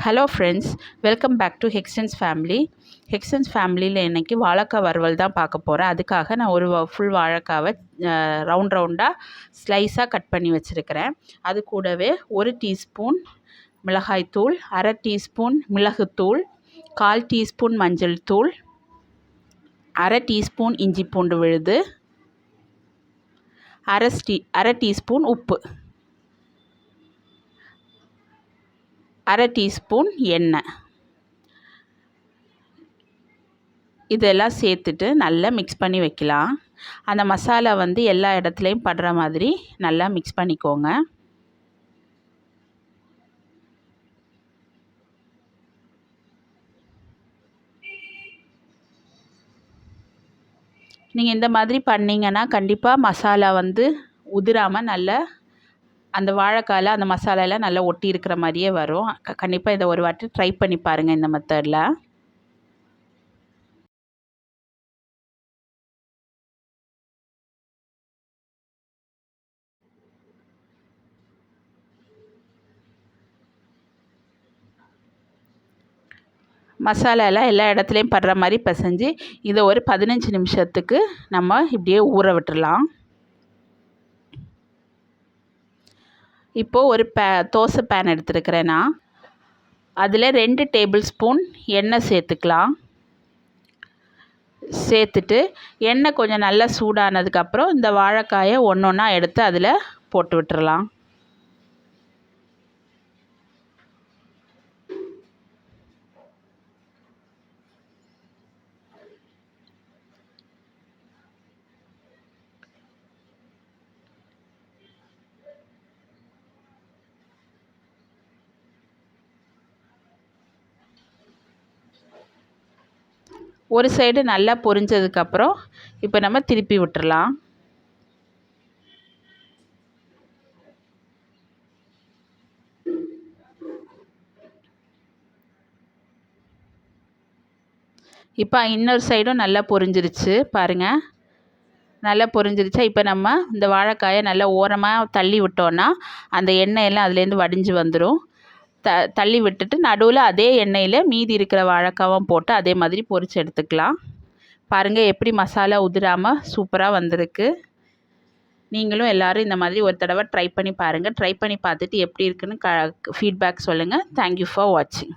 Hello friends, welcome back to Hextons family. Hextons ஃபேமிலியில் இன்றைக்கி வாழைக்காய் வறுவல் தான் பார்க்க போகிறேன். அதுக்காக நான் ஒரு ஃபுல் வாழைக்காவை ரவுண்டாக ஸ்லைஸாக கட் பண்ணி வச்சுருக்கிறேன். அது கூடவே 1 டீஸ்பூன் மிளகாய்த்தூள், 1/2 டீஸ்பூன் மிளகுத்தூள், 1/4 டீஸ்பூன் மஞ்சள் தூள், 1/2 டீஸ்பூன் இஞ்சி பூண்டு விழுது, 1/2 டீஸ்பூன் உப்பு, 1/2 டீஸ்பூன் எண்ணெய், இதெல்லாம் சேர்த்துட்டு நல்லா மிக்ஸ் பண்ணி வைக்கலாம். அந்த மசாலா எல்லா இடத்துலையும் படுற மாதிரி நல்லா மிக்ஸ் பண்ணிக்கோங்க. நீங்கள் இந்த மாதிரி பண்ணிங்கன்னா கண்டிப்பாக மசாலா உதிராமல் நல்லா அந்த வாழைக்காயில் அந்த மசாலாலாம் நல்லா ஒட்டி இருக்கிற மாதிரியே வரும். கண்டிப்பாக இதை ஒரு வாட்டி ட்ரை பண்ணி பாருங்கள் இந்த மெத்தடில். மசாலாலாம் எல்லா இடத்துலையும் படுற மாதிரி பிசைஞ்சு இதை ஒரு 15 நிமிஷத்துக்கு நம்ம இப்படியே ஊற விட்டுடலாம். இப்போது ஒரு தோசை பேன் எடுத்துருக்கிறேன் நான். அதில் 2 டேபிள் ஸ்பூன் எண்ணெய் சேர்த்துக்கலாம். சேர்த்துட்டு எண்ணெய் கொஞ்சம் நல்லா சூடானதுக்கப்புறம் இந்த வாழைக்காயை ஒன்று ஒன்றா எடுத்து அதில் போட்டு விட்டுறலாம். ஒரு சைடு நல்லா பொரிஞ்சதுக்கப்புறம் இப்போ நம்ம திருப்பி விட்டுறலாம். இப்போ இன்னொரு சைடும் நல்லா பொரிஞ்சிருச்சு பாருங்கள். நல்லா பொரிஞ்சிருச்சா? இப்போ நம்ம இந்த வாழைக்காயை நல்லா ஓரமாக தள்ளி விட்டோன்னா அந்த எண்ணெயெல்லாம் அதுலேருந்து வடிஞ்சு வந்துடும். தள்ளி விட்டுட்டு நடுவில் அதே எண்ணெயில் மீதி இருக்கிற வாழைக்காவும் போட்டு அதே மாதிரி பொரித்து எடுத்துக்கலாம். பாருங்கள் எப்படி மசாலா உதிராமல் சூப்பராக வந்திருக்கு. நீங்களும் எல்லோரும் இந்த மாதிரி ஒரு தடவை ட்ரை பண்ணி பாருங்கள். ட்ரை பண்ணி பார்த்துட்டு எப்படி இருக்குன்னு ஃபீட்பேக் சொல்லுங்கள். தேங்க்யூ ஃபார் வாட்சிங்.